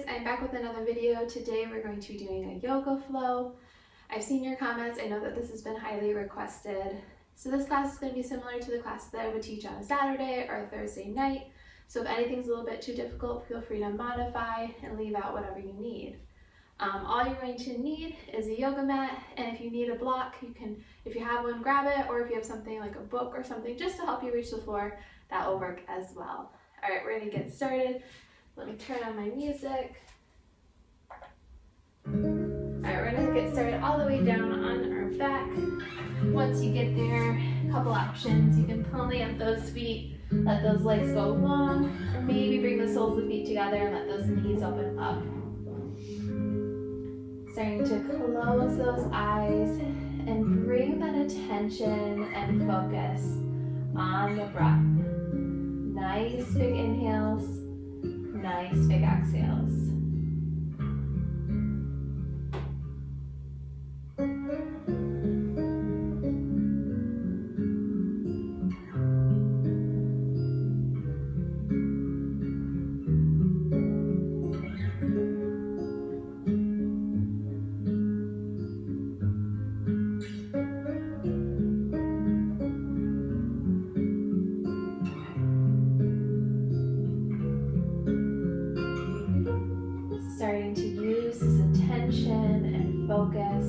guys, I'm back with another video. Today we're going to be doing a yoga flow. I've seen your comments. I know that this has been highly requested. So this class is going to be similar to the class that I would teach on a Saturday or a Thursday night. So if anything's a little bit too difficult, feel free to modify and leave out whatever you need. All you're going to need is a yoga mat, and if you need a block, you can, if you have one, grab it, or if you have something like a book or something just to help you reach the floor, that will work as well. All right, we're going to get started. Let me turn on my music. All right, we're going to get started all the way down on our back. Once you get there, a couple options. You can plant those feet, let those legs go long, or maybe bring the soles of the feet together and let those knees open up. Starting to close those eyes and bring that attention and focus on the breath. Nice big inhales, nice big exhales. Starting to use this attention and focus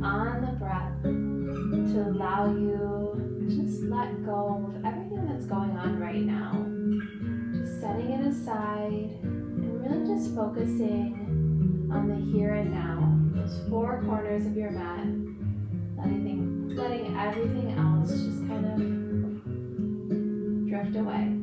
on the breath to allow you to just let go of everything that's going on right now. Just setting it aside and really just focusing on the here and now, those four corners of your mat, letting everything else just kind of drift away.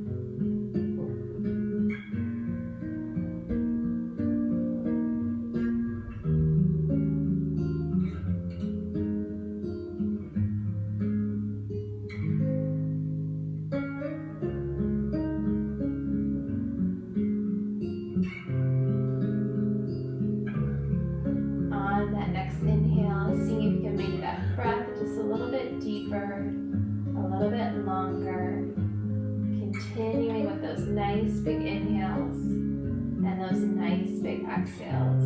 Continuing with those nice big inhales and those nice big exhales.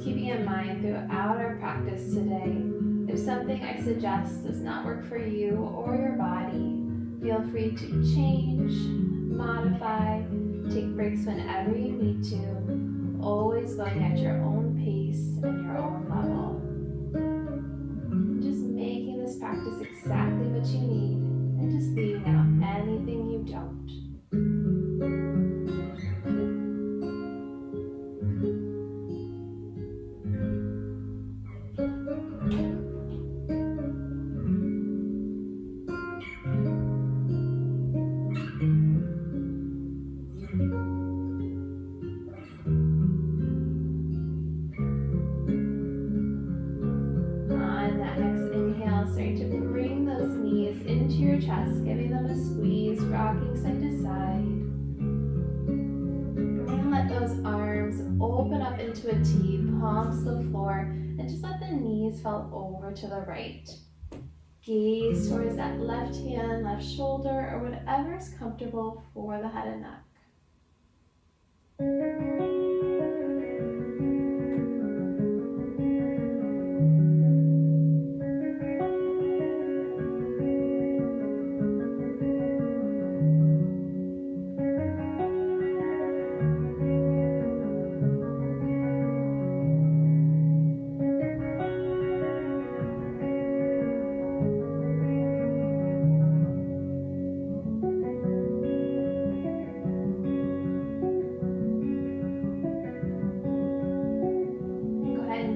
Keeping in mind throughout our practice today, if something I suggest does not work for you or your body, feel free to change, modify, take breaks whenever you need to, always going at your own pace and your own level. Just making this practice exactly what you need and just leaving out anything you don't. Starting to bring those knees into your chest, giving them a squeeze, rocking side to side. We're going to let those arms open up into a T, palms to the floor, and just let the knees fall over to the right. Gaze towards that left hand, left shoulder, or whatever is comfortable for the head and neck.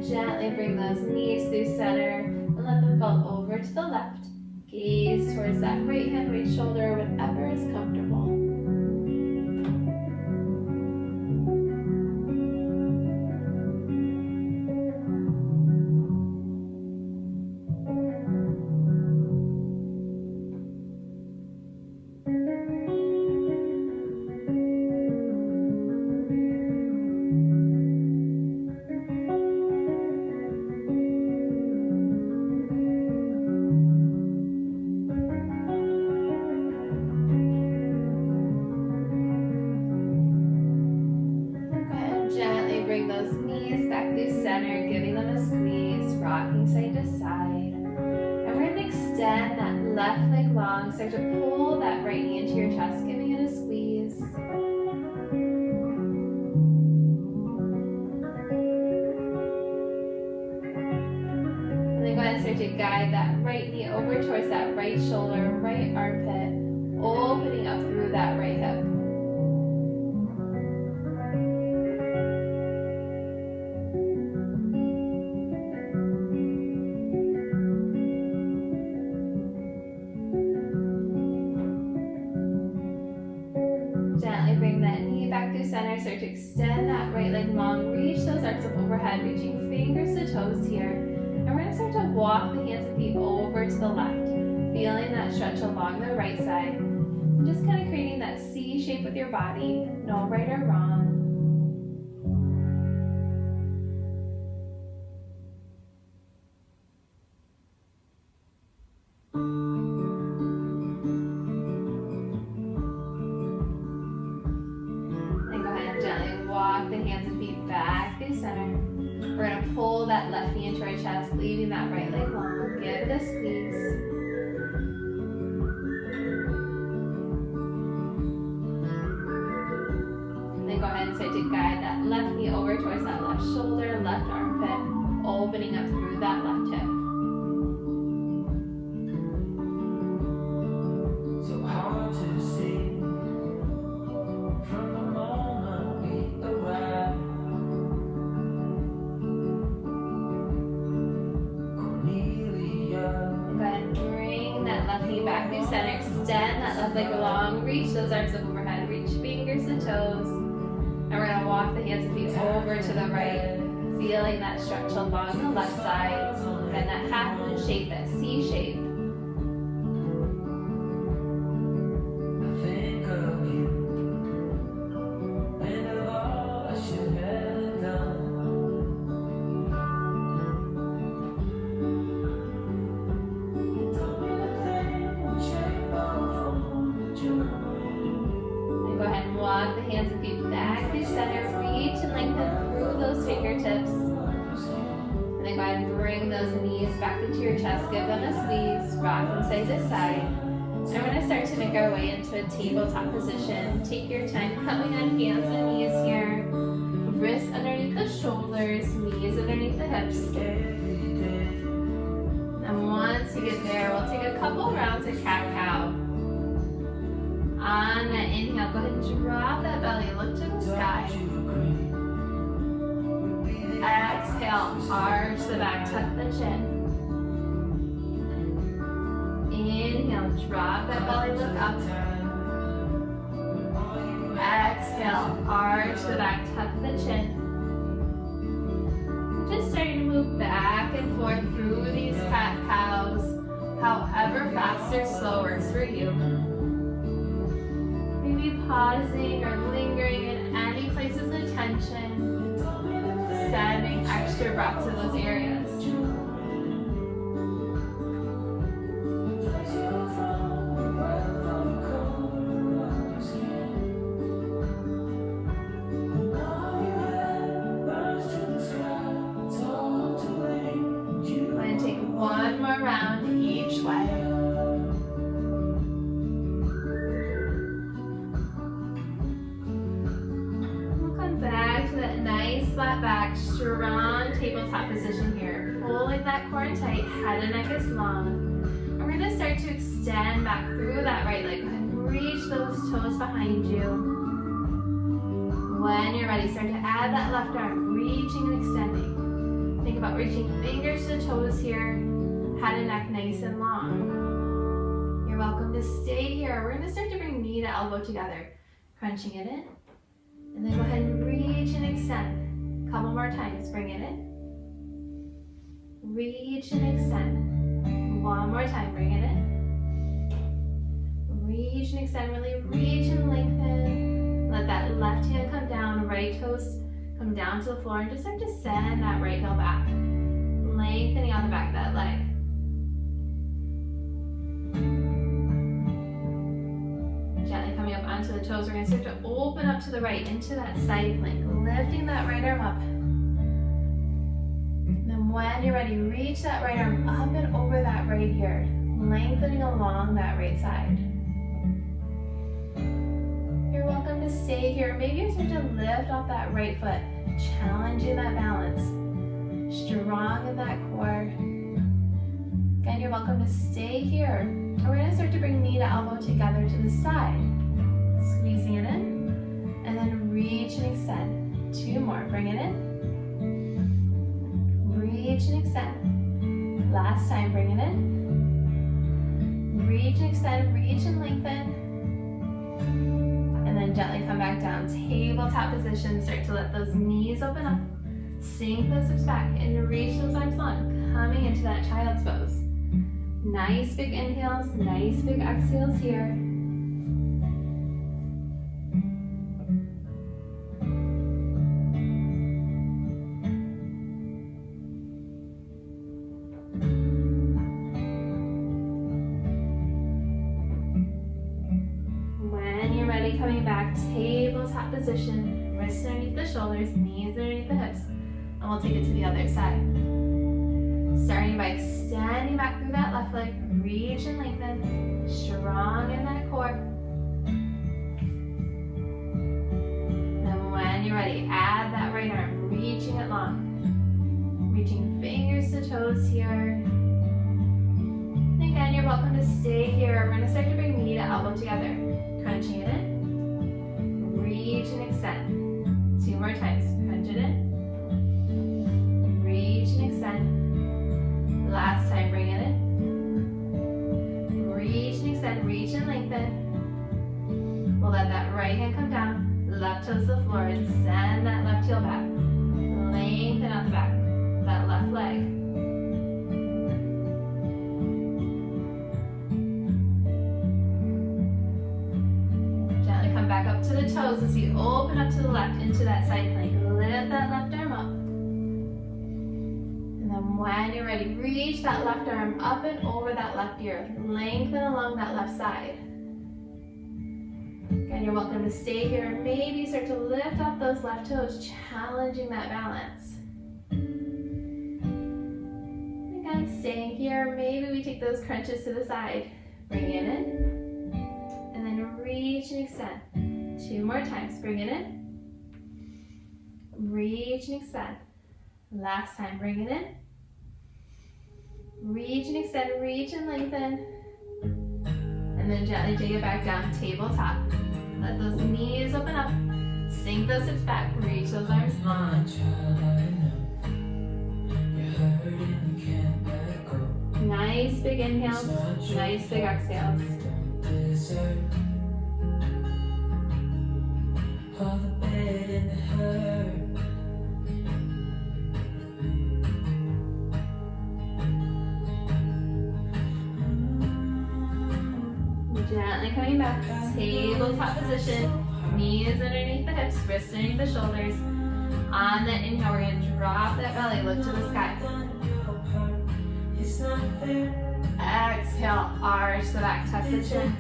Gently bring those knees through center and let them fall over to the left. Gaze towards that right hand, right shoulder, whatever is comfortable. those knees back through center, giving them a squeeze, rocking side to side. And we're going to extend that left leg long, start to pull that right knee into your chest, giving it a squeeze. And then go ahead and start to guide that right knee over towards that right shoulder, right armpit, opening up through that right hip. Gently bring that knee back through center. Start to extend that right leg long. Reach those arms up overhead, reaching fingers to toes here. And we're going to start to walk the hands and feet over to the left, feeling that stretch along the right side. And just kind of creating that C shape with your body. No right or wrong. Walk the hands and feet back through center. We're going to pull that left knee into our chest, leaving that right leg long. Give it a squeeze. Then go ahead and start to guide that left knee over towards that left shoulder, left armpit, opening up through that left hip. So hard to see from the moment we arrive. Cornelia. Go ahead and bring that left knee back through center. Extend that left leg long. Reach those arms up overhead. Reach fingers to toes. And we're going to walk the hands and feet over to the right. Feeling that stretch along the left side. And that half moon shape, that C shape. Walk the hands and feet back through center. Reach and lengthen through those fingertips. And then go ahead and bring those knees back into your chest. Give them a squeeze. Rock them side to side. And we're going to start to make our way into a tabletop position. Take your time coming on hands and knees here. Wrists underneath the shoulders. Knees underneath the hips. And once you get there, we'll take a couple rounds of cat-cow. On that inhale, go ahead and drop that belly, look to the sky. Exhale, arch the back, tuck the chin. Inhale, drop that belly, look up. Exhale, arch the back, tuck the chin. Just starting to move back and forth through these cat-cows, however fast or slow works for you. Maybe pausing or lingering in any places of tension, sending extra breath to those areas. I'm going to take one more round each way. Flat back, strong tabletop position here. Pulling that core tight, head and neck is long. And we're going to start to extend back through that right leg. Go ahead and reach those toes behind you. When you're ready, start to add that left arm, reaching and extending. Think about reaching fingers to toes here, head and neck nice and long. You're welcome to stay here. We're going to start to bring knee to elbow together, crunching it in. And then go ahead and reach and extend. Couple more times, bring it in. Reach and extend. One more time, bring it in. Reach and extend, really reach and lengthen. Let that left hand come down, right toes come down to the floor, and just start to send that right heel back. Lengthening on the back of that leg. Gently coming up onto the toes, we're going to start to open up to the right into that side plank, lifting that right arm up, you're ready, reach that right arm up and over that right ear, lengthening along that right side. You're welcome to stay here. Maybe you start to lift off that right foot, challenging that balance. Strong in that core. Again, you're welcome to stay here. And we're going to start to bring knee to elbow together to the side. Squeezing it in. And then reach and extend. 2 more. Bring it in. Reach and extend. Last time, bring it in. Reach and extend. Reach and lengthen. And then gently come back down. Tabletop position. Start to let those knees open up. Sink those hips back and reach those arms long, coming into that child's pose. Nice big inhales, nice big exhales here. When you're ready, coming back, tabletop position, wrists underneath the shoulders, knees underneath the hips. And we'll take it to the other side. Starting by extending back through that left leg, reach and lengthen, strong in that core. Then when you're ready, add that right arm, reaching it long. Reaching fingers to toes here. And again, you're welcome to stay here. We're going to start to bring knee to elbow together. Crunching it in, reach and extend. 2 more times, crunch it in. Reach and extend. Last time, bring it in. Reach and extend, reach and lengthen. We'll let that right hand come down, left toes to the floor, and send that left heel back. Lengthen out the back, that left leg. Gently come back up to the toes as you open up to the left into that side plank. Lift that left arm up. When you're ready, reach that left arm up and over that left ear. Lengthen along that left side. Again, you're welcome to stay here. Maybe start to lift off those left toes, challenging that balance. Again, staying here. Maybe we take those crunches to the side. Bring it in. And then reach and extend. 2 more times. Bring it in. Reach and extend. Last time, bring it in. Reach and extend, reach and lengthen. And then gently take it back down, tabletop. Let those knees open up. Sink those hips back, reach those arms long. Nice big inhales, nice big exhales. All the bed and the hurt. Gently coming back, tabletop position, knees underneath the hips, wrists underneath the shoulders. On the inhale, we're going to drop that belly, look to the sky. Exhale, arch the back, tuck the chin.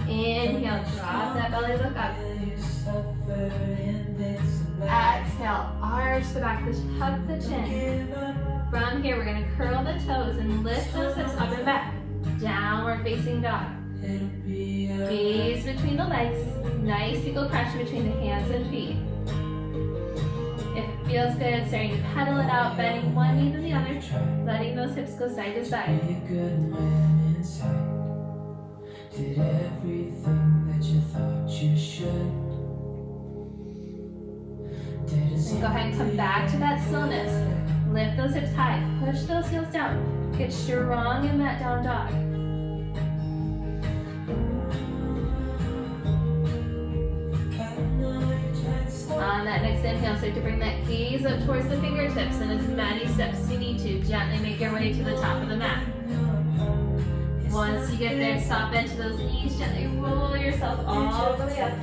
Inhale, drop that belly, look up. Exhale, arch the back, tuck the chin. From here, we're going to curl the toes and lift those hips up and back. Downward facing dog. Gaze between the legs. Nice eagle crouch between the hands and feet. If it feels good, starting to pedal it out, bending one knee to the other, letting those hips go side to side. Did everything that you thought you should. Go ahead and come back to that stillness. Lift those hips high. Push those heels down. Get strong in that down dog. On that next inhale, start to bring that gaze up towards the fingertips, and as many steps you need to, gently make your way to the top of the mat. Once you get there, soft bend to those knees, gently roll yourself all the way up.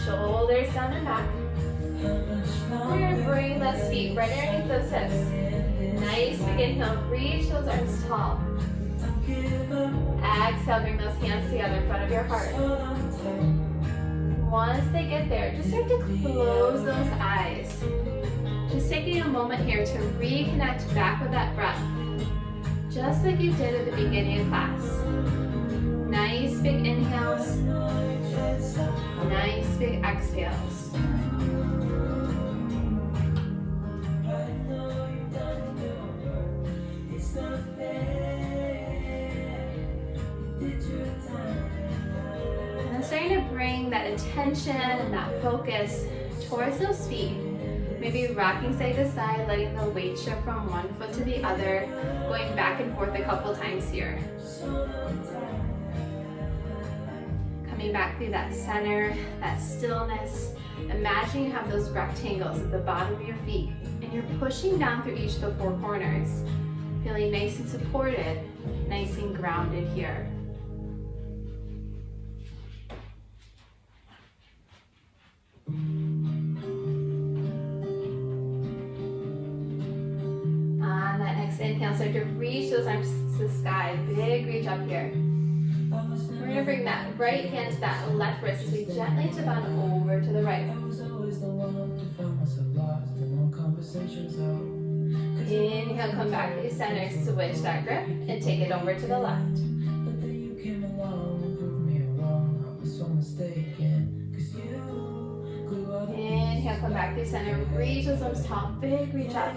Shoulders down and back. We're going to bring those feet right underneath those hips. Nice big inhale, reach those arms tall. Exhale, bring those hands together in front of your heart. Once they get there, just start to close those eyes. Just taking a moment here to reconnect back with that breath, just like you did at the beginning of class. Nice big inhales, nice big exhales. And then starting to bring that attention and that focus towards those feet. Maybe rocking side to side, letting the weight shift from one foot to the other, going back and forth a couple times here. Coming back through that center, that stillness. Imagine you have those rectangles at the bottom of your feet, and you're pushing down through each of the four corners, feeling nice and supported, nice and grounded here. Inhale, start to reach those arms to the sky. Big reach up here. We're going to bring that right hand to that left wrist as we gently tip on over to the right. Inhale, come back to center, switch that grip, and take it over to the left. Inhale, come back to center, reach those arms tall, big reach up.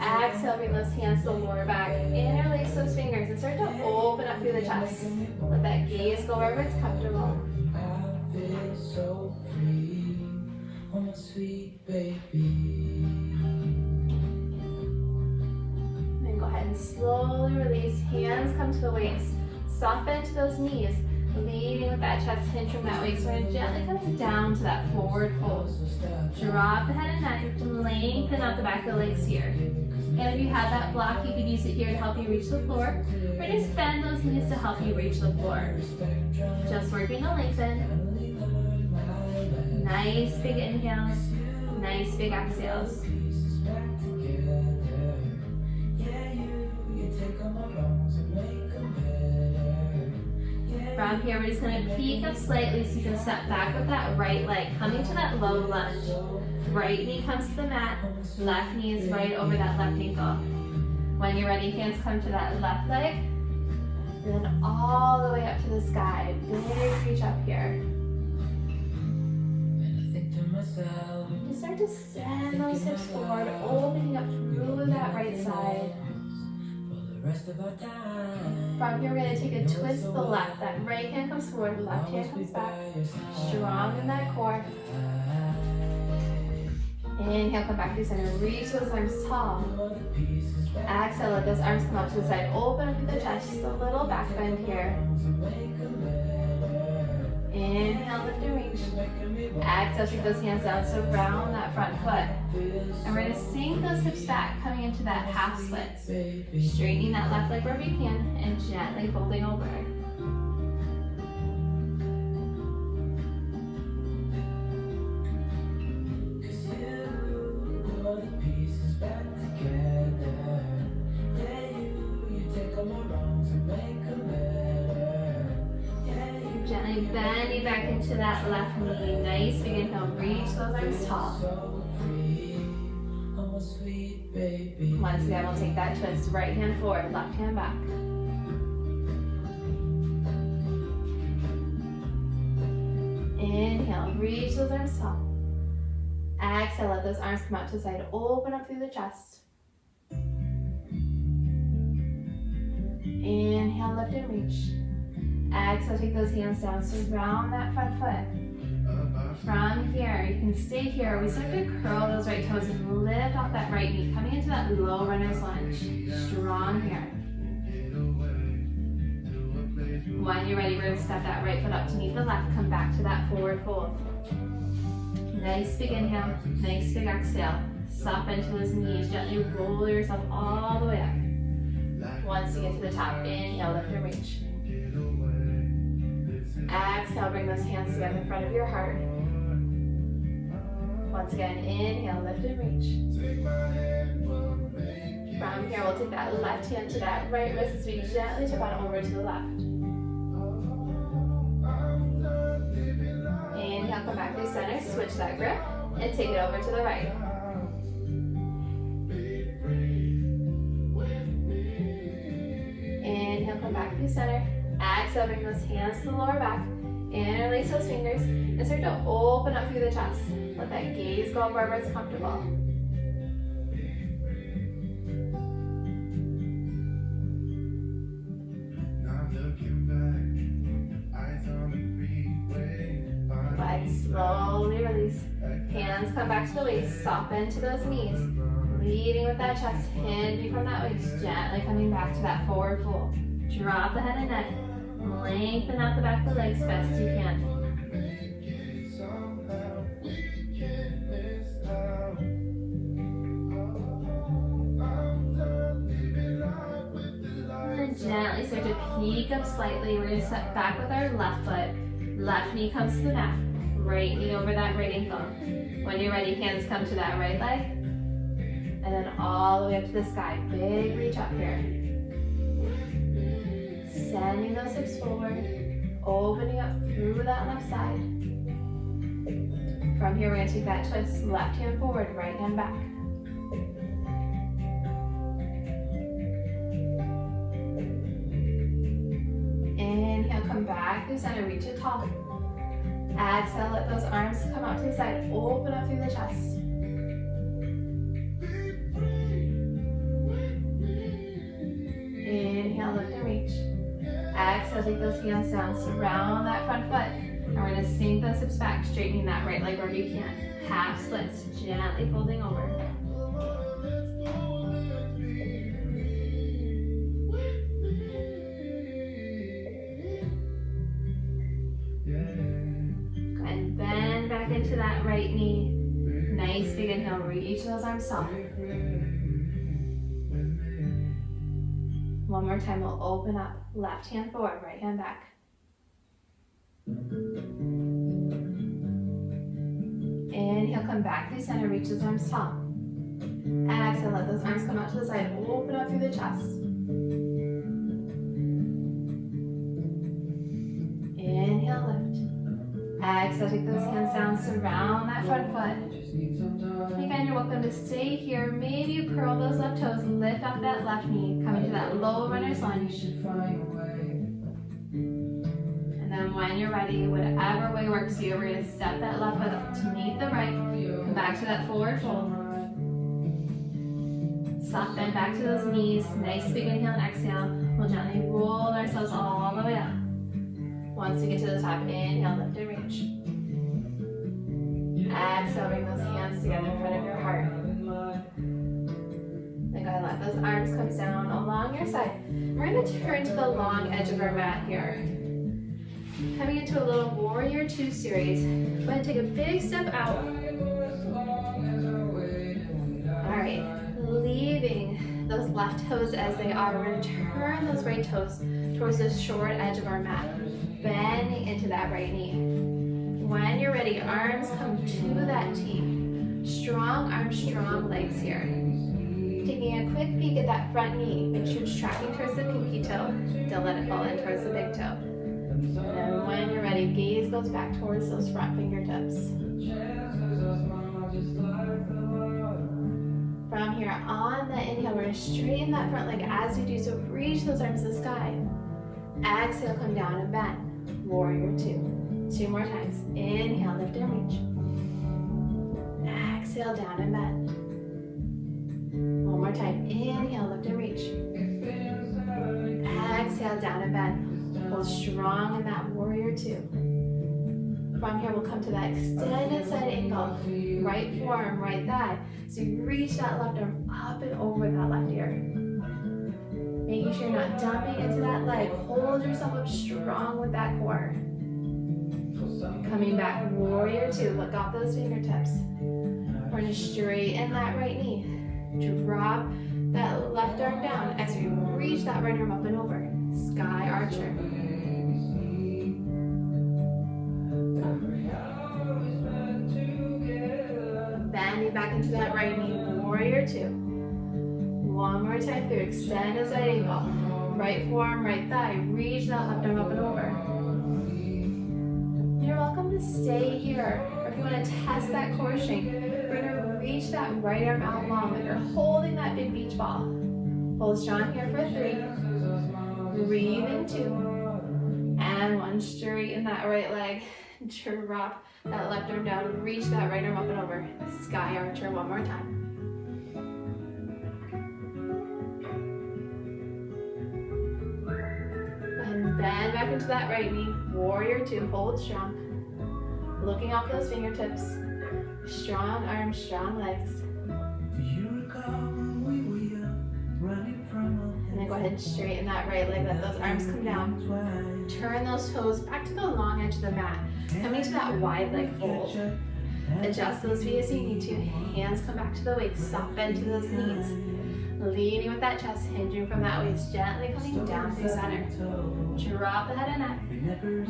Exhale, bring those hands to the lower back. Interlace those fingers and start to open up through the chest. Let that gaze go wherever it's comfortable. I feel so free, oh my sweet baby. Then go ahead and slowly release. Hands come to the waist. Soften to those knees. Leading with that chest hinge from that waist. We're going to gently come down to that forward fold. Drop the head and neck. Lengthen out the back of the legs here. And if you have that block, you could use it here to help you reach the floor. Or just bend those knees to help you reach the floor. Just working to lengthen. Nice big inhales. Nice big exhales. From here, we're just going to peek up slightly so you can step back with that right leg, coming to that low lunge. Right knee comes to the mat, left knee is right over that left ankle. When you're ready, hands come to that left leg, and then all the way up to the sky. Big reach up here. Just start to send those hips forward, opening up through that right side. From here, we're going to take a twist to the left. That right hand comes forward, left hand comes back. Strong in that core. Inhale, come back to center. Reach those arms tall. Exhale, let those arms come out to the side. Open up through the chest. Just a little back bend here. Inhale, lift and reach. Exhale, take those hands down. So round that front foot. And we're going to sink those hips back, coming into that half split. Straightening that left leg wherever you can, and gently folding over. Gently bending back into that left knee. Nice big inhale. Reach those arms tall. Once again, we'll take that twist. Right hand forward, left hand back. Inhale. Reach those arms tall. Exhale. Let those arms come out to the side. Open up through the chest. Inhale. Lift and reach. Exhale, take those hands down, surround that front foot. From here, you can stay here. We start to curl those right toes and lift off that right knee, coming into that low runner's lunge. Strong here. When you're ready, we're going to step that right foot up to meet the left. Come back to that forward fold. Nice big inhale, nice big exhale. Soften to those knees, gently roll yourself all the way up. Once you get to the top, inhale, lift and reach. Exhale, bring those hands together in front of your heart. Once again, inhale, lift and reach. From here, we'll take that left hand to that right wrist as we gently tip on over to the left. Inhale, come back to center, switch that grip, and take it over to the right. through center. Exhale, bring those hands to the lower back. Interlace those fingers and start to open up through the chest. Let that gaze go up wherever it's comfortable. Legs slowly release. Hands come back to the waist. Soften to those knees. Leading with that chest, hinging from that waist. Gently coming back to that forward fold. Drop the head and neck. Lengthen out the back of the legs best you can. And gently start to peek up slightly. We're going to step back with our left foot. Left knee comes to the mat. Right knee over that right ankle. When you're ready, hands come to that right leg. And then all the way up to the sky. Big reach up here. Sending those hips forward, opening up through that left side. From here, we're going to take that twist. Left hand forward, right hand back. Inhale, come back through center, reach it tall. Exhale, let those arms come out to the side, open up through the chest. Inhale, lift and reach. Exhale, take those hands down, surround that front foot. And we're going to sink those hips back, straightening that right leg wherever you can. Half splits, gently folding over. Go ahead and bend back into that right knee. Nice big inhale, reach those arms tall. One more time, we'll open up. Left hand forward, right hand back. Inhale, come back through center, reach those arms tall. Exhale, let those arms come out to the side, open up through the chest. Inhale, lift. Exhale, take those hands down, surround that front foot. Again, you're welcome to stay here. Maybe you curl those left toes, lift off that left knee, coming to that low runner's lunge. And then when you're ready, whatever way works for you, we're going to step that left foot up to meet the right. Come back to that forward fold. Soft bend back to those knees. Nice big inhale and exhale. We'll gently roll ourselves all the way up. Once we get to the top, inhale, lift and reach. Exhale, bring those hands together in front of your heart. Then go ahead and let those arms come down along your side. We're going to turn to the long edge of our mat here. Coming into a little Warrior 2 series. Go ahead and take a big step out. Alright, leaving those left toes as they are. We're going to turn those right toes towards the short edge of our mat. Bending into that right knee. When you're ready, arms come to that T. Strong arms, strong legs here. Taking a quick peek at that front knee. Make sure it's tracking towards the pinky toe. Don't let it fall in towards the big toe. And when you're ready, gaze goes back towards those front fingertips. From here, on the inhale, we're going to straighten that front leg as we do so. Reach those arms to the sky. Exhale, come down and bend. Warrior 2. 2 more times. Inhale, lift and reach. Exhale, down and bend. One more time. Inhale, lift and reach. Exhale, down and bend. Hold strong in that Warrior 2. From here, we'll come to that extended side angle. Right forearm, right thigh. So you reach that left arm up and over that left ear. Making sure you're not dumping into that leg. Hold yourself up strong with that core. Coming back, Warrior 2. Look off those fingertips. We're going to straighten that right knee. Drop that left arm down as we reach that right arm up and over. Sky Archer. Bending back into that right knee. Warrior 2. One more time through. Extend as that angle. Right forearm, right thigh. Reach that left arm up and over. You're welcome to stay here. Or if you want to test that core strength, we're going to reach that right arm out long. Like you're holding that big beach ball. Hold strong here for 3. Breathe in 2. And 1, straighten that right leg. Drop that left arm down, reach that right arm up and over. Sky archer one more time. And bend back into that right knee. Warrior 2, hold strong. Looking off those fingertips. Strong arms, strong legs. And then go ahead and straighten that right leg. Let those arms come down. Turn those toes back to the long edge of the mat. Coming to that wide leg fold. Adjust those feet as you need to. Hands come back to the waist. Soft bend to those knees. Leaning with that chest, hinging from that waist. Gently coming down through center. Drop the head and neck.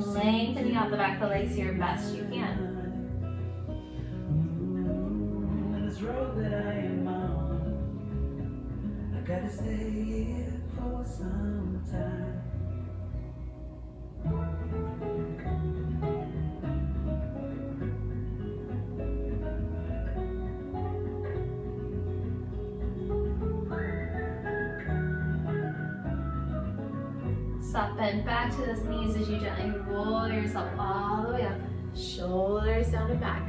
Lengthening out the back of the legs here best you can. This road that I am on, I gotta stay here for some time. Soft bend back to those knees as you gently roll yourself all the way up. Shoulders down and back.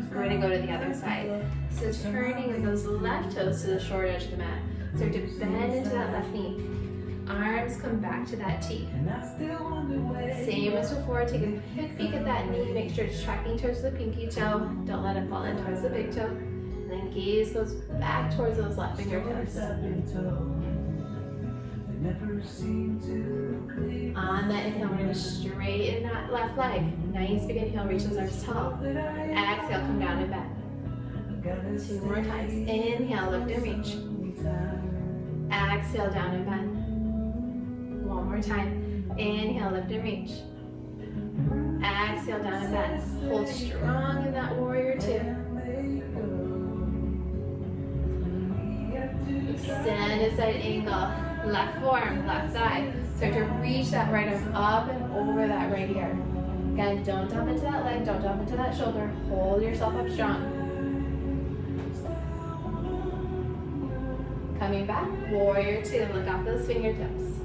We're going to go to the other side. So turning with those left toes to the short edge of the mat. Start to bend into that left knee. Arms come back to that T. Same as before, take a quick peek at that knee. Make sure it's tracking towards the pinky toe. Don't let it fall in towards the big toe. And then gaze goes back towards those left fingertips. On that inhale, we're going to straighten that left leg. Nice big inhale, reach those arms tall. Exhale, come down and bend. 2 more times. Inhale, lift and reach. Exhale, down and bend. 1 more time. Inhale, lift and reach. Exhale, down and bend. Hold strong in that warrior 2. Extend a side angle. Left forearm, left thigh. Start to reach that right arm up and over that right ear. Again, don't dump into that leg, don't dump into that shoulder. Hold yourself up strong. Coming back, warrior 2. Look off those fingertips.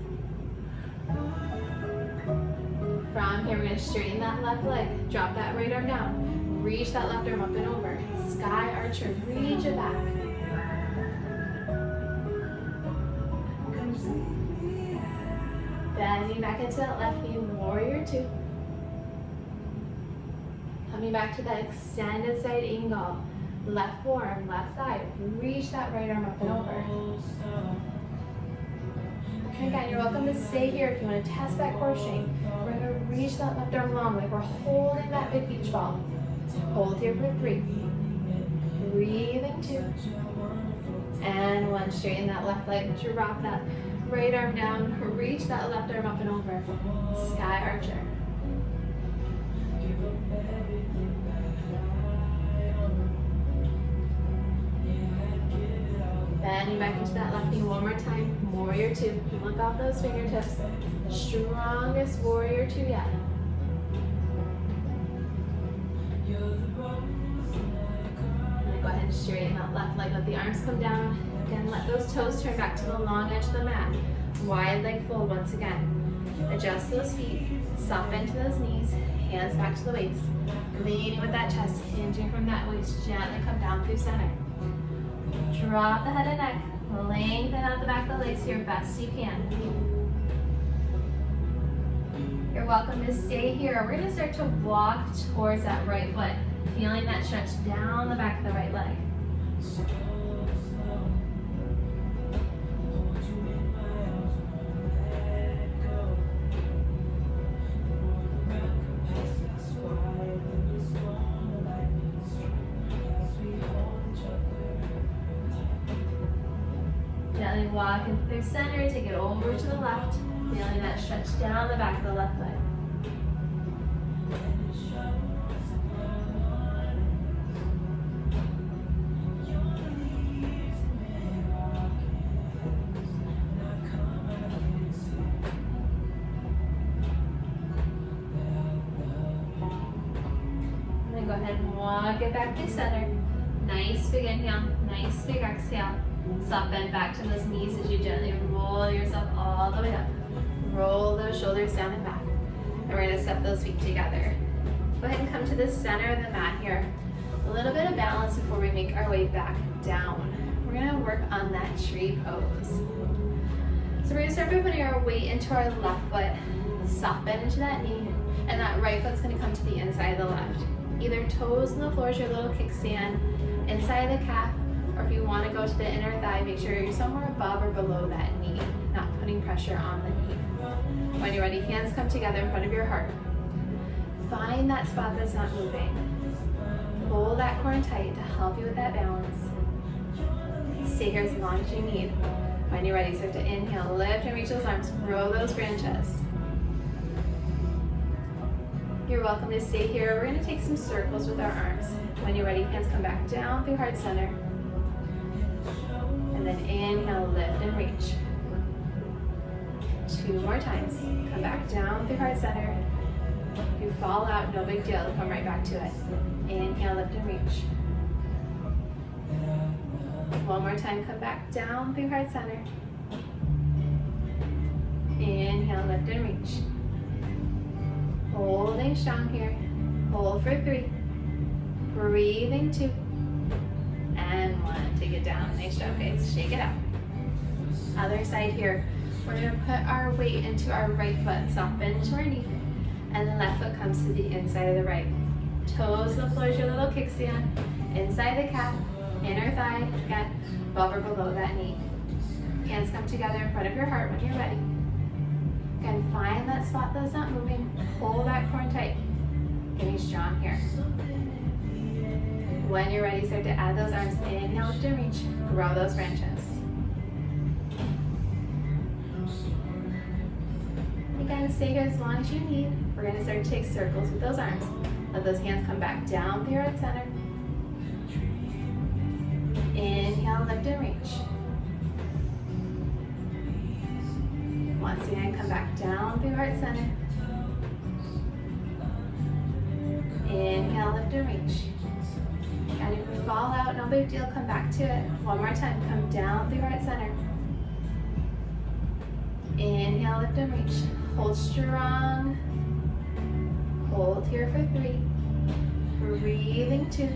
From here, we're going to straighten that left leg. Drop that right arm down. Reach that left arm up and over. Sky archer, reach it back. Bending back into that left knee, warrior 2. Coming back to that extended side angle. Left forearm, left thigh. Reach that right arm up and over. And again, you're welcome to stay here if you want to test that core strength. We're going to reach that left arm long, like we're holding that big beach ball. Hold here for 3. Breathe in 2. And 1. Straighten that left leg. Drop that right arm down. Reach that left arm up and over. Sky archer. Bending back into that left knee 1 more time. Warrior 2. Look off those fingertips. Strongest warrior 2 yet. And then go ahead and straighten that left leg. Let the arms come down. Again, let those toes turn back to the long edge of the mat. Wide leg fold once again. Adjust those feet. Soft bend to those knees. Hands back to the waist. Leaning with that chest. Hinging from that waist. Gently come down through center. Drop the head and neck. Lengthen out the back of the legs here best you can. You're welcome to stay here. We're going to start to walk towards that right foot. Feeling that stretch down the back of the right leg. Gently walk into the center, take it over to the left, feeling that stretch down the back of the left leg. And then go ahead and walk it back to center. Nice big inhale, nice big exhale. Soft bend back to those knees as you gently roll yourself all the way up. Roll those shoulders down and back. And we're gonna step those feet together. Go ahead and come to the center of the mat here. A little bit of balance before we make our way back down. We're gonna work on that tree pose. So we're gonna start by putting our weight into our left foot, soft bend into that knee, and that right foot's gonna come to the inside of the left. Either toes on the floor is your little kickstand, inside the calf, or if you wanna go to the inner thigh, make sure you're somewhere above or below that knee, not putting pressure on the knee. When you're ready, hands come together in front of your heart. Find that spot that's not moving. Hold that core tight to help you with that balance. Stay here as long as you need. When you're ready, start to inhale, lift and reach those arms, grow those branches. You're welcome to stay here. We're gonna take some circles with our arms. When you're ready, hands come back down through heart center. And then inhale, lift and reach. 2 more times. Come back down through heart center. If you fall out, no big deal. Come right back to it. Inhale, lift and reach. One more time, come back down through heart center. Inhale, lift and reach. Holding strong here. Hold for 3. Breathing 2. And 1. Take it down. Nice job, guys. Shake it out. Other side here. We're going to put our weight into our right foot. Soft bend into our knee. And the left foot comes to the inside of the right. Toes to the floor is your little kickstand. Inside the calf. Inner thigh. Again, above or below that knee. Hands come together in front of your heart when you're ready. Again, find that spot that's not moving. Hold that core tight. Getting strong here. When you're ready, start to add those arms. Inhale, lift and reach. Grow those branches. Again, stay here as long as you need. We're going to start to take circles with those arms. Let those hands come back down through your heart center. Inhale, lift and reach. Once again, come back down through heart center. Inhale, lift and reach. And if you fall out, no big deal, come back to it. One more time, come down through heart center. Inhale, lift and reach. Hold strong. Hold here for 3. Breathing 2.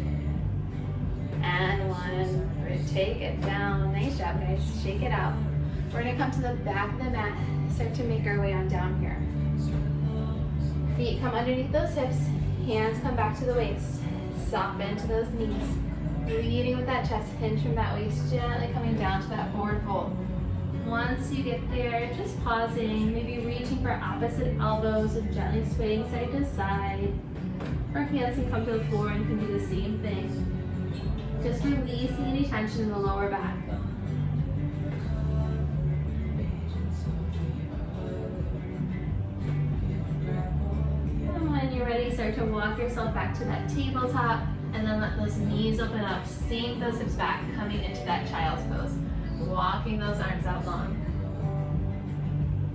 And 1. Take it down. Nice job, guys. Shake it out. We're going to come to the back of the mat. Start to make our way on down here. Feet come underneath those hips. Hands come back to the waist. Soft bend to those knees. Leading with that chest. Hinge from that waist. Gently coming down to that forward fold. Once you get there, just pausing. Maybe reaching for opposite elbows and gently swaying side to side. Or hands can come to the floor and you can do the same thing. Just releasing any tension in the lower back. And when you're ready, start to walk yourself back to that tabletop and then let those knees open up. Sink those hips back, coming into that child's pose. Walking those arms out long.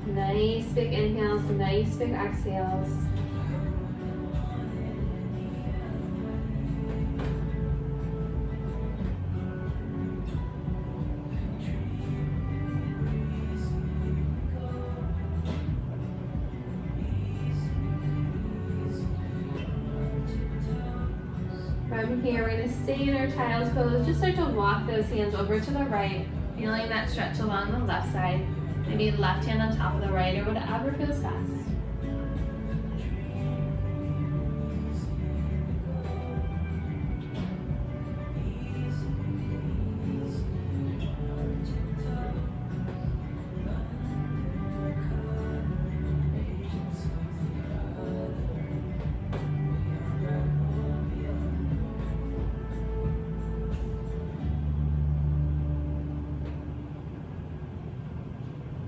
Nice big inhales, nice big exhales. From here, we're going to stay in our child's pose. Just start to walk those hands over to the right, feeling that stretch along the left side. Maybe left hand on top of the right or whatever feels best.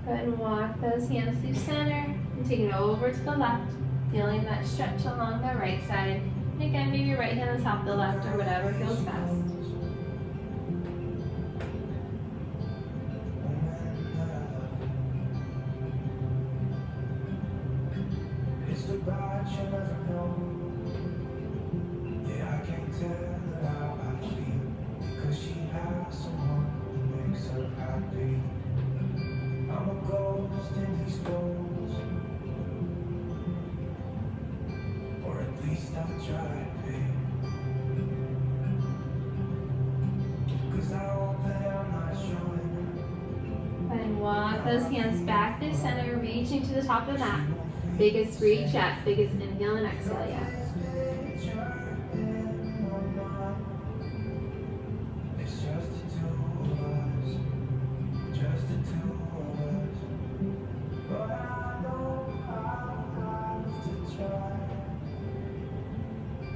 Go ahead and walk those hands through center and take it over to the left, feeling that stretch along the right side. And again, maybe right hand on top of the left or whatever feels best. It's about you never know. Yeah, I can't tell her how I feel, 'cause she has someone who makes her happy. I'm a ghost in these bones, or at least I'll try to be. 'Cause I won't play, I'm not showing. And walk those hands back to center, reaching to the top of the mat. Biggest reach yet, biggest inhale and exhale yet. It's just the two of us, just the two of us. But I know how to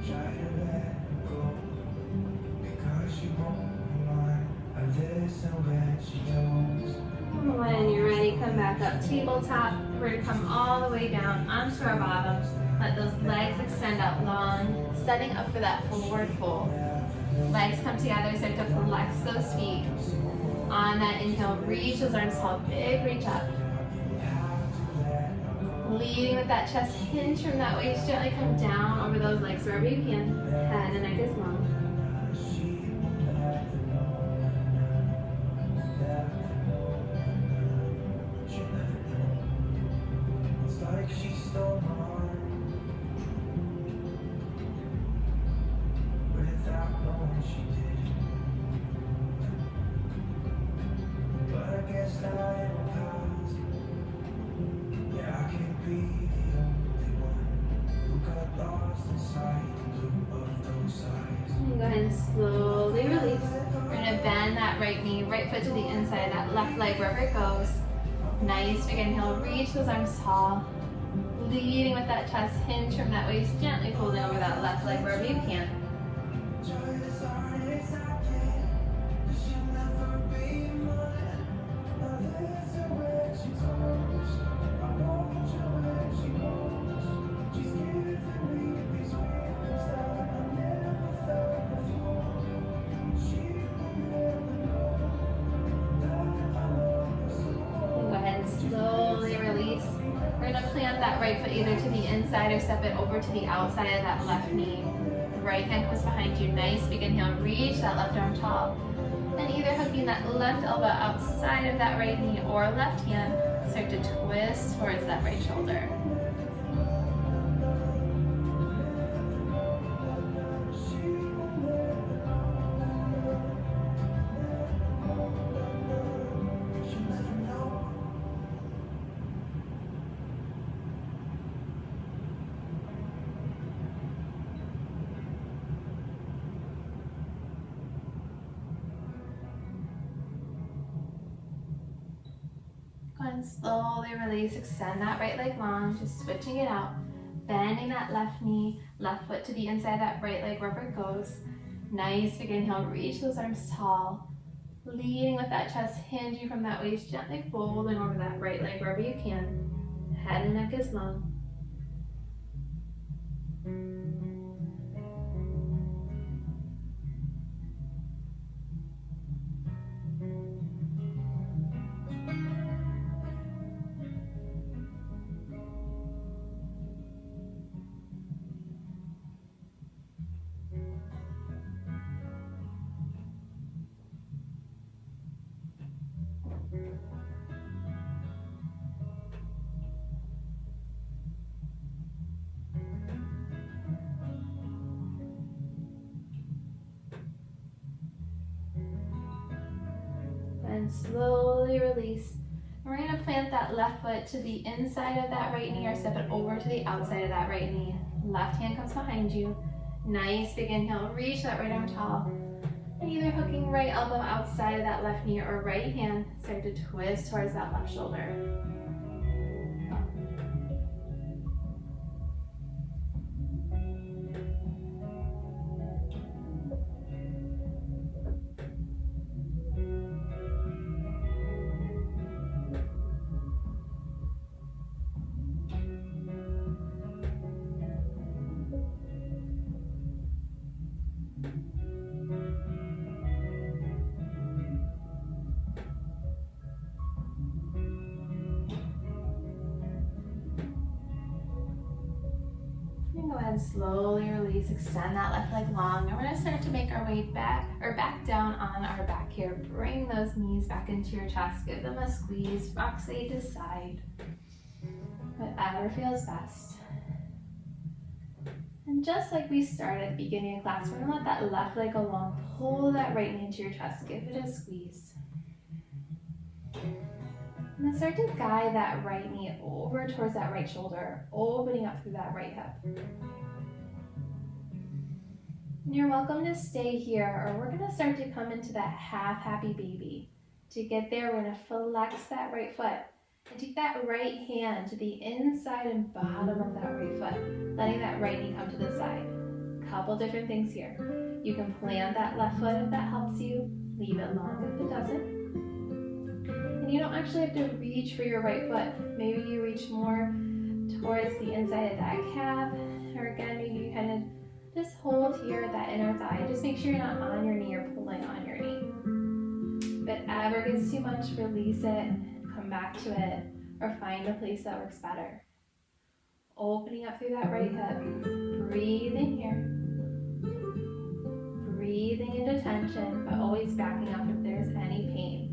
try to let her go, because she won't be mine. I listen when she knows. When you're ready, come back up tabletop. We're going to come all the way down onto our bottom. Let those legs extend out long, setting up for that forward fold. Legs come together, start to flex those feet. On that inhale, reach those arms tall, big reach up. Leading with that chest hinge from that waist, gently come down over those legs wherever you can. Head and neck is long. It's like she stole my heart without knowing she did. But I guess not in the past. Yeah, I can't be the only one who got lost inside the blue of those eyes. And go ahead and slowly release. We're going to bend that right knee, right foot to the inside, that left leg wherever it goes. Nice big inhale, reach those arms tall. Leading with that chest hinge from that waist, gently folding over that left leg wherever you can. Slowly release. We're going to plant that right foot either to the inside or step it over to the outside of that left knee. Right hand comes behind you. Nice big inhale. Reach that left arm tall. And either hooking that left elbow outside of that right knee or left hand, start to twist towards that right shoulder. Go ahead and slowly release, extend that right leg long, just switching it out. Bending that left knee, left foot to the inside of that right leg wherever it goes. Nice big inhale, reach those arms tall. Leading with that chest hinging from that waist, gently folding over that right leg wherever you can. Head and neck is long. And slowly release. We're going to plant that left foot to the inside of that right knee or step it over to the outside of that right knee. Left hand comes behind you. Nice big inhale, reach that right arm tall. And either hooking right elbow outside of that left knee or right hand, start to twist towards that left shoulder. and slowly release, extend that left leg long, and we're gonna start to make our way back down on our back here. Bring those knees back into your chest, give them a squeeze, rock side to side, whatever feels best. And just like we started at the beginning of class, we're gonna let that left leg go long, pull that right knee into your chest, give it a squeeze. And then start to guide that right knee over towards that right shoulder, opening up through that right hip. And you're welcome to stay here, or we're gonna start to come into that half happy baby. To get there, we're gonna flex that right foot and take that right hand to the inside and bottom of that right foot, letting that right knee come to the side. Couple different things here. You can plant that left foot if that helps you, leave it long if it doesn't. And you don't actually have to reach for your right foot. Maybe you reach more towards the inside of that calf, or again, maybe you kind of just hold here at that inner thigh. Just make sure you're not on your knee or pulling on your knee. If it ever gets too much, release it, come back to it, or find a place that works better. Opening up through that right hip, breathing here. Breathing into tension, but always backing up if there's any pain.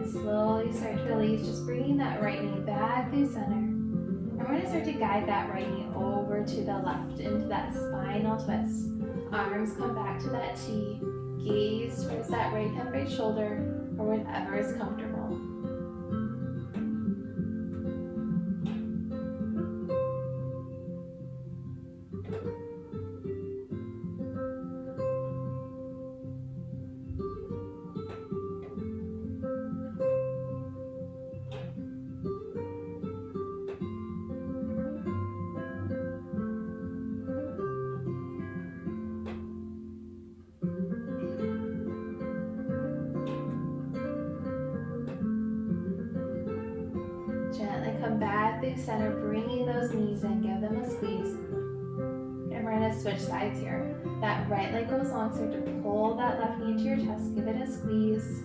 Slowly start to release, just bringing that right knee back through center. And we're going to start to guide that right knee over to the left into that spinal twist. Arms come back to that T. Gaze towards that right hip, right shoulder, or whatever is comfortable. Gently come back through center, bringing those knees in, give them a squeeze. And we're gonna switch sides here. That right leg goes long, start to pull that left knee into your chest, give it a squeeze.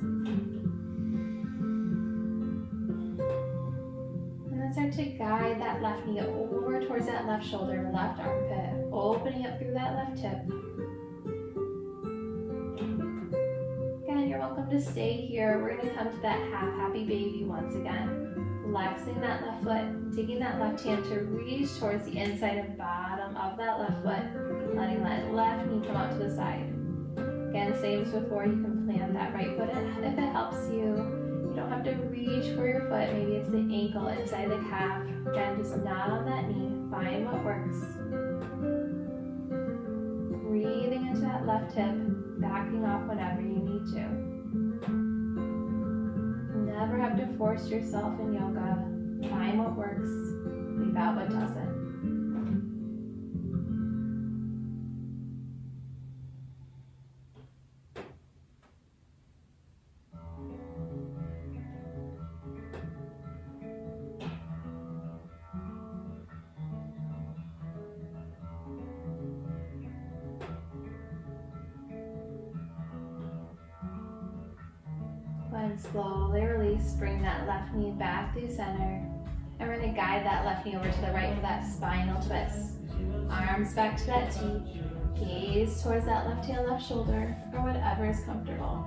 And then start to guide that left knee over towards that left shoulder, left armpit, opening up through that left hip. Again, you're welcome to stay here. We're gonna come to that half happy baby once again. Flexing that left foot, taking that left hand to reach towards the inside and bottom of that left foot, letting that left knee come out to the side. Again, same as before, you can plant that right foot if it helps you. You don't have to reach for your foot, maybe it's the ankle inside the calf. Again, just nod on that knee, find what works. Breathing into that left hip, backing off whenever you need to. Never have to force yourself in yoga. Find what works, leave out what doesn't. And slowly release, bring that left knee back through center. And we're going to guide that left knee over to the right for that spinal twist. Arms back to that T. Gaze towards that left heel, left shoulder, or whatever is comfortable.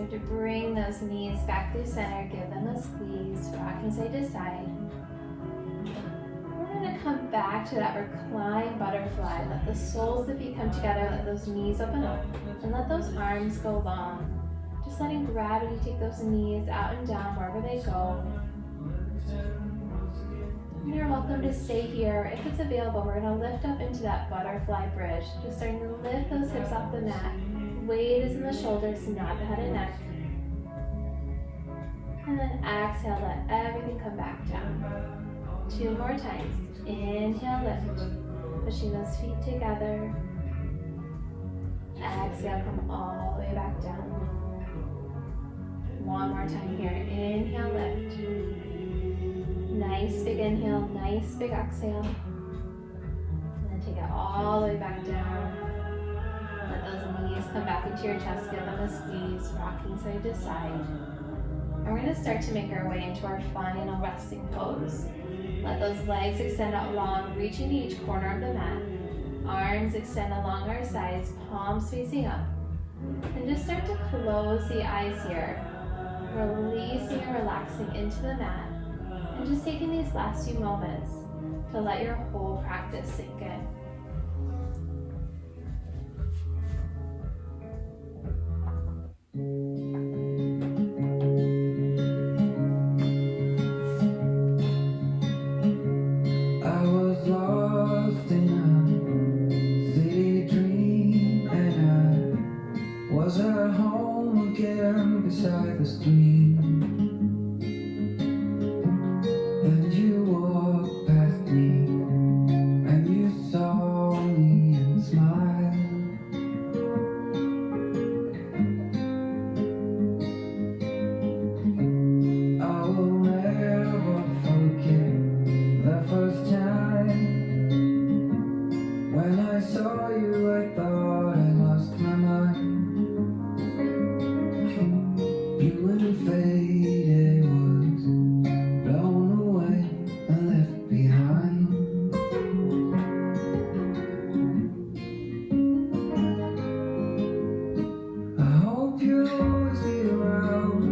Start to bring those knees back through center, give them a squeeze, rocking side to side. We're going to come back to that reclined butterfly. Let the soles of feet come together, let those knees open up, and let those arms go long. Just letting gravity take those knees out and down wherever they go. And you're welcome to stay here. If it's available, we're going to lift up into that butterfly bridge. Just starting to lift those hips off the mat. Weight is in the shoulders, not the head and neck. And then exhale, let everything come back down. 2 more times. Inhale, lift. Pushing those feet together. Exhale, come all the way back down. 1 more time here. Inhale, lift. Nice big inhale, nice big exhale. And then take it all the way back down. Let those knees come back into your chest, give them a squeeze, rocking side to side. And we're going to start to make our way into our final resting pose. Let those legs extend out long, reaching to each corner of the mat. Arms extend along our sides, palms facing up. And just start to close the eyes here, releasing and relaxing into the mat. And just taking these last few moments to let your whole practice sink in. I was lost in a city dream, and I was at home again beside the stream. And you walked past me, and you saw me and smiled. I will never forget the first time when I saw you. I thought I lost my mind. You and faded was blown away and left behind. I hope you'll always be around,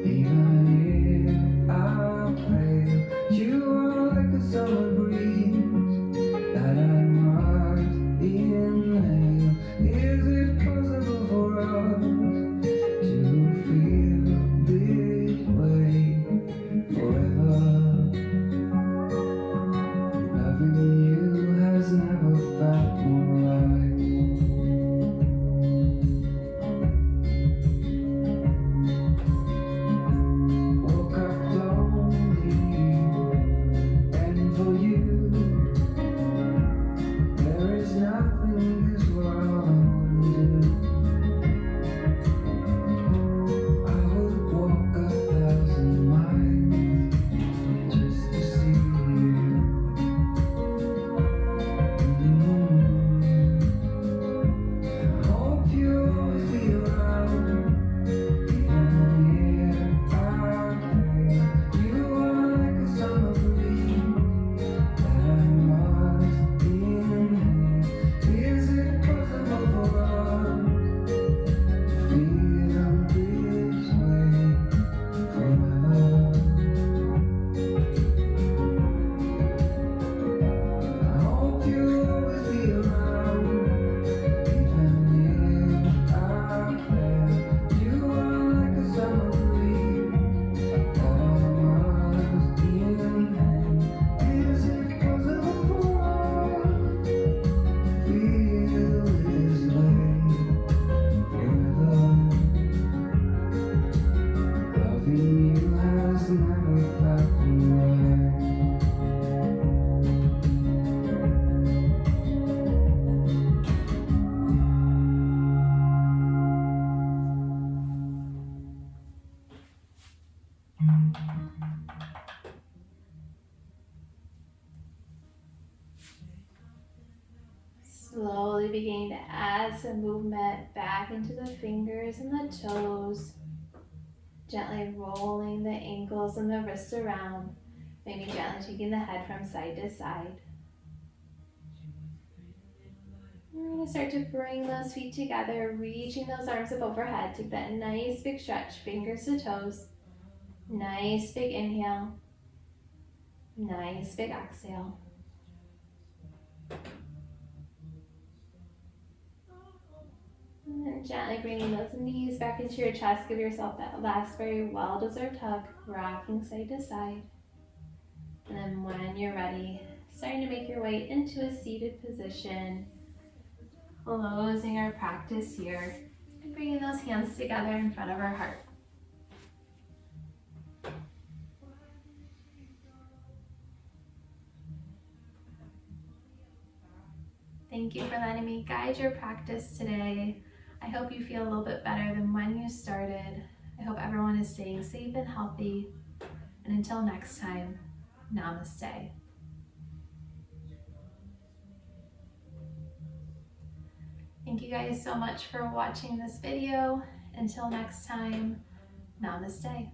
even if I fail. You are like a summer breeze that I must inhale. Is it possible for us to feel this way forever? Loving you has never felt more right. Woke up lonely, and for you, there is nothing in this world I wouldn't do. I would walk 1,000 miles just to see you. I hope you'll always be around, even if I fail. You are like a summer breeze that I must inhale. Is it possible for us to feel this way forever? I hope you'll always be around, even if I fail. You are like a summer breeze that I must inhale. Is it possible for us to feel this way forever? Loving you has never felt right. Slowly beginning to add some movement back into the fingers and the toes. Gently rolling the ankles and the wrists around. Maybe gently taking the head from side to side. We're going to start to bring those feet together, reaching those arms up overhead. Take that nice big stretch, fingers to toes. Nice big inhale. Nice big exhale. And then gently bringing those knees back into your chest. Give yourself that last very well-deserved hug, rocking side to side. And then when you're ready, starting to make your way into a seated position. Closing our practice here and bringing those hands together in front of our heart. Thank you for letting me guide your practice today. I hope you feel a little bit better than when you started. I hope everyone is staying safe and healthy. And until next time, namaste. Thank you guys so much for watching this video. Until next time, namaste.